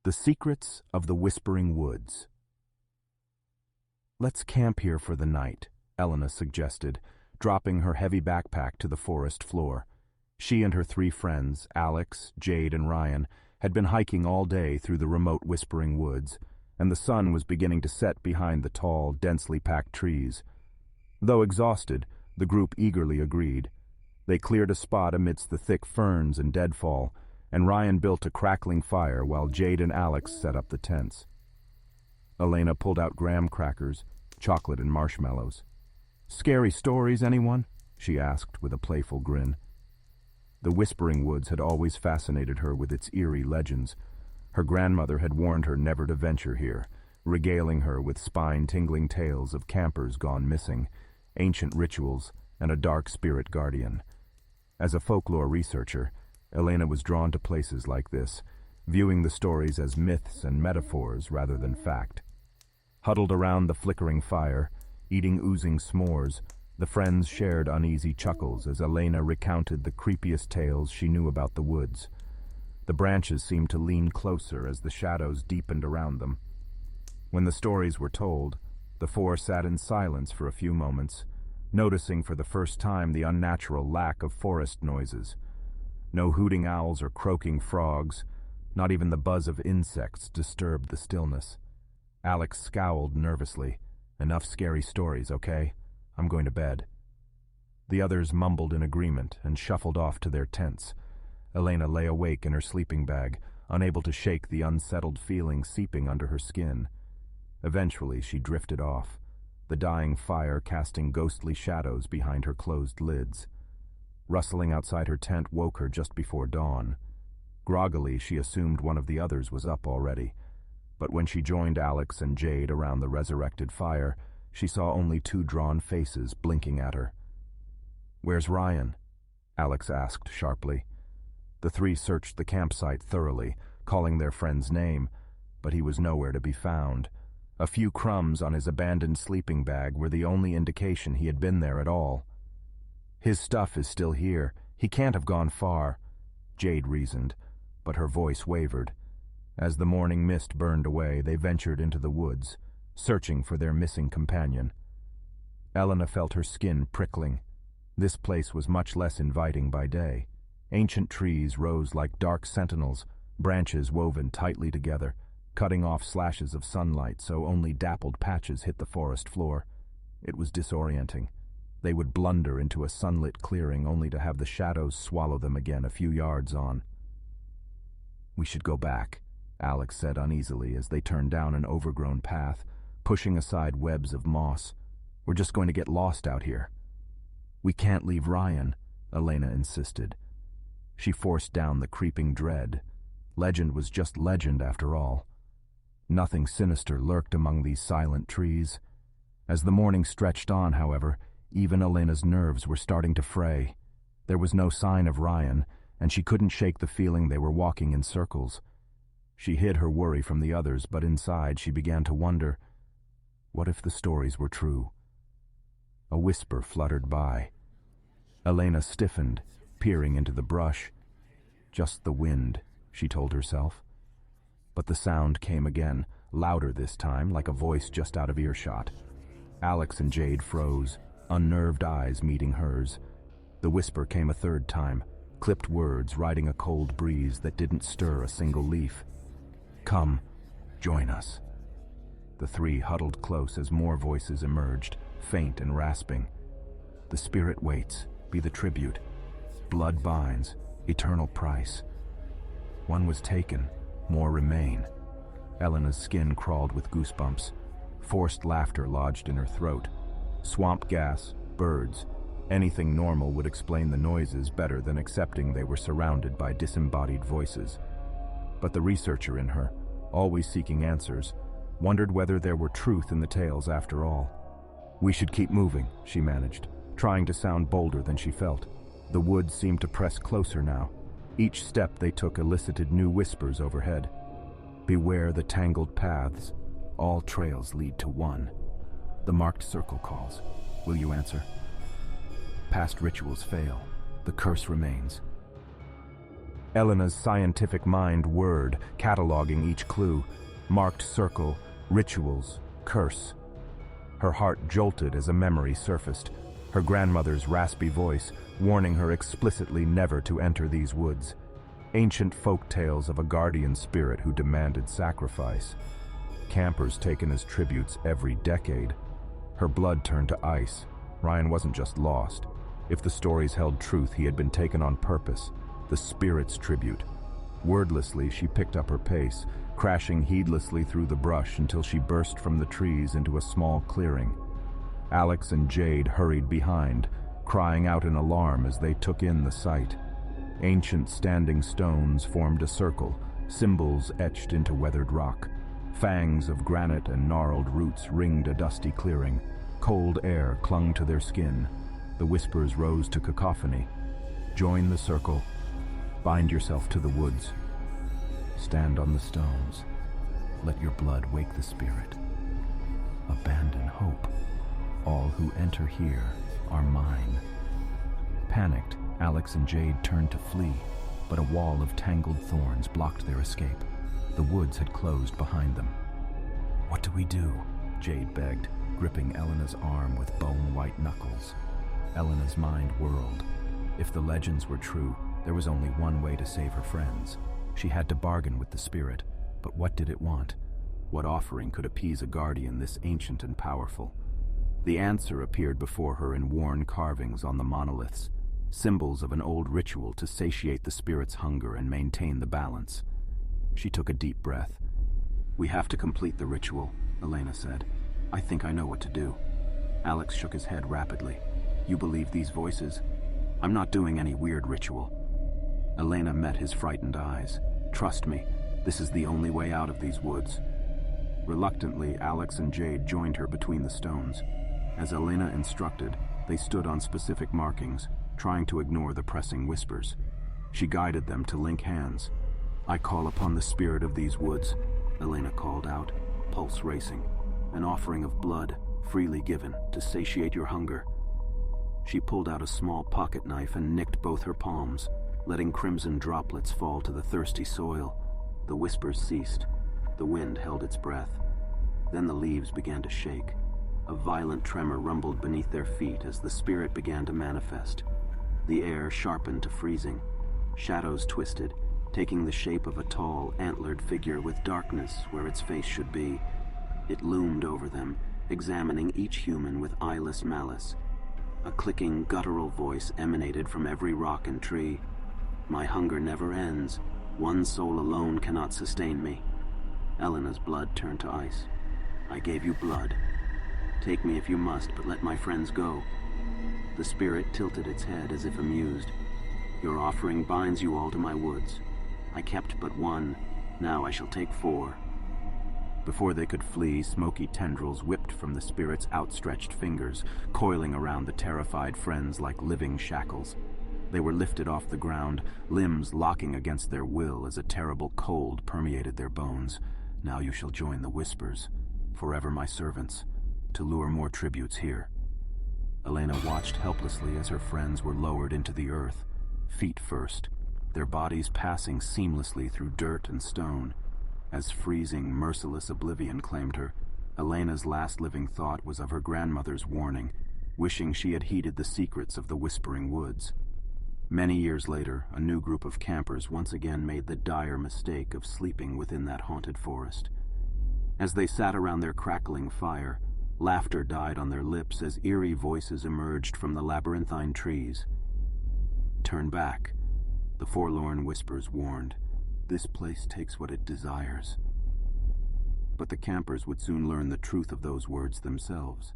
The Secrets of the Whispering Woods. "Let's camp here for the night," Elena suggested, dropping her heavy backpack to the forest floor. She and her 3 friends, Alex, Jade, and Ryan, had been hiking all day through the remote Whispering Woods, and the sun was beginning to set behind the tall, densely packed trees. Though exhausted, the group eagerly agreed. They cleared a spot amidst the thick ferns and deadfall, and Ryan built a crackling fire while Jade and Alex set up the tents. Elena pulled out graham crackers, chocolate and marshmallows. "Scary stories, anyone?" she asked with a playful grin. The Whispering Woods had always fascinated her with its eerie legends. Her grandmother had warned her never to venture here, regaling her with spine-tingling tales of campers gone missing, ancient rituals, and a dark spirit guardian. As a folklore researcher, Elena was drawn to places like this, viewing the stories as myths and metaphors rather than fact. Huddled around the flickering fire, eating oozing s'mores, the friends shared uneasy chuckles as Elena recounted the creepiest tales she knew about the woods. The branches seemed to lean closer as the shadows deepened around them. When the stories were told, the 4 sat in silence for a few moments, noticing for the first time the unnatural lack of forest noises. No hooting owls or croaking frogs, not even the buzz of insects disturbed the stillness. Alex scowled nervously. "Enough scary stories, okay? I'm going to bed." The others mumbled in agreement and shuffled off to their tents. Elena lay awake in her sleeping bag, unable to shake the unsettled feeling seeping under her skin. Eventually, she drifted off, the dying fire casting ghostly shadows behind her closed lids. Rustling outside her tent woke her just before dawn. Groggily, she assumed one of the others was up already, but when she joined Alex and Jade around the resurrected fire, she saw only 2 drawn faces blinking at her. "Where's Ryan?" Alex asked sharply. The 3 searched the campsite thoroughly, calling their friend's name, but he was nowhere to be found. A few crumbs on his abandoned sleeping bag were the only indication he had been there at all. "His stuff is still here. He can't have gone far," Jade reasoned, but her voice wavered. As the morning mist burned away, they ventured into the woods, searching for their missing companion. Elena felt her skin prickling. This place was much less inviting by day. Ancient trees rose like dark sentinels, branches woven tightly together, cutting off slashes of sunlight so only dappled patches hit the forest floor. It was disorienting. They would blunder into a sunlit clearing only to have the shadows swallow them again a few yards on. "We should go back," Alex said uneasily as they turned down an overgrown path, pushing aside webs of moss. "We're just going to get lost out here." "We can't leave Ryan," Elena insisted. She forced down the creeping dread. Legend was just legend after all. Nothing sinister lurked among these silent trees. As the morning stretched on, however, even Elena's nerves were starting to fray. There was no sign of Ryan, and she couldn't shake the feeling they were walking in circles. She hid her worry from the others, but inside she began to wonder, what if the stories were true? A whisper fluttered by. Elena stiffened, peering into the brush. Just the wind, she told herself. But the sound came again, louder this time, like a voice just out of earshot. Alex and Jade froze, unnerved eyes meeting hers. The whisper came a 3rd time, clipped words riding a cold breeze that didn't stir a single leaf. "Come, join us." The 3 huddled close as more voices emerged, faint and rasping. "The spirit waits, be the tribute. Blood binds, eternal price. One was taken, more remain." Elena's skin crawled with goosebumps. Forced laughter lodged in her throat. Swamp gas, birds, anything normal would explain the noises better than accepting they were surrounded by disembodied voices. But the researcher in her, always seeking answers, wondered whether there were truth in the tales after all. "We should keep moving," she managed, trying to sound bolder than she felt. The woods seemed to press closer now. Each step they took elicited new whispers overhead. "Beware the tangled paths. All trails lead to one. The marked circle calls. Will you answer? Past rituals fail. The curse remains." Elena's scientific mind whirred, cataloging each clue. Marked circle, rituals, curse. Her heart jolted as a memory surfaced, her grandmother's raspy voice warning her explicitly never to enter these woods. Ancient folk tales of a guardian spirit who demanded sacrifice. Campers taken as tributes every decade. Her blood turned to ice. Ryan wasn't just lost. If the stories held truth, he had been taken on purpose. The spirit's tribute. Wordlessly, she picked up her pace, crashing heedlessly through the brush until she burst from the trees into a small clearing. Alex and Jade hurried behind, crying out in alarm as they took in the sight. Ancient standing stones formed a circle, symbols etched into weathered rock. Fangs of granite and gnarled roots ringed a dusty clearing. Cold air clung to their skin. The whispers rose to cacophony. Join the circle. Bind yourself to the woods. Stand on the stones. Let your blood wake the spirit. Abandon hope. All who enter here are mine. Panicked, Alex and Jade turned to flee, but a wall of tangled thorns blocked their escape. The woods had closed behind them. "What do we do?" Jade begged, gripping Elena's arm with bone-white knuckles. Elena's mind whirled. If the legends were true, there was only one way to save her friends. She had to bargain with the spirit, but what did it want? What offering could appease a guardian this ancient and powerful? The answer appeared before her in worn carvings on the monoliths, symbols of an old ritual to satiate the spirit's hunger and maintain the balance. She took a deep breath. "We have to complete the ritual," Elena said. "I think I know what to do." Alex shook his head rapidly. "You believe these voices? I'm not doing any weird ritual." Elena met his frightened eyes. "Trust me, this is the only way out of these woods." Reluctantly, Alex and Jade joined her between the stones. As Elena instructed, they stood on specific markings, trying to ignore the pressing whispers. She guided them to link hands. "I call upon the spirit of these woods," Elena called out, pulse racing. "An offering of blood, freely given, to satiate your hunger." She pulled out a small pocket knife and nicked both her palms, letting crimson droplets fall to the thirsty soil. The whispers ceased. The wind held its breath. Then the leaves began to shake. A violent tremor rumbled beneath their feet as the spirit began to manifest. The air sharpened to freezing. Shadows twisted, taking the shape of a tall, antlered figure with darkness where its face should be. It loomed over them, examining each human with eyeless malice. A clicking, guttural voice emanated from every rock and tree. "My hunger never ends. One soul alone cannot sustain me." Elena's blood turned to ice. "I gave you blood. Take me if you must, but let my friends go." The spirit tilted its head as if amused. "Your offering binds you all to my woods. I kept but one. Now I shall take 4. Before they could flee, smoky tendrils whipped from the spirit's outstretched fingers, coiling around the terrified friends like living shackles. They were lifted off the ground, limbs locking against their will as a terrible cold permeated their bones. "Now you shall join the whispers, forever my servants, to lure more tributes here." Elena watched helplessly as her friends were lowered into the earth, feet first, their bodies passing seamlessly through dirt and stone. As freezing, merciless oblivion claimed her, Elena's last living thought was of her grandmother's warning, wishing she had heeded the secrets of the Whispering Woods. Many years later, a new group of campers once again made the dire mistake of sleeping within that haunted forest. As they sat around their crackling fire, laughter died on their lips as eerie voices emerged from the labyrinthine trees. "Turn back," the forlorn whispers warned. "This place takes what it desires." But the campers would soon learn the truth of those words themselves.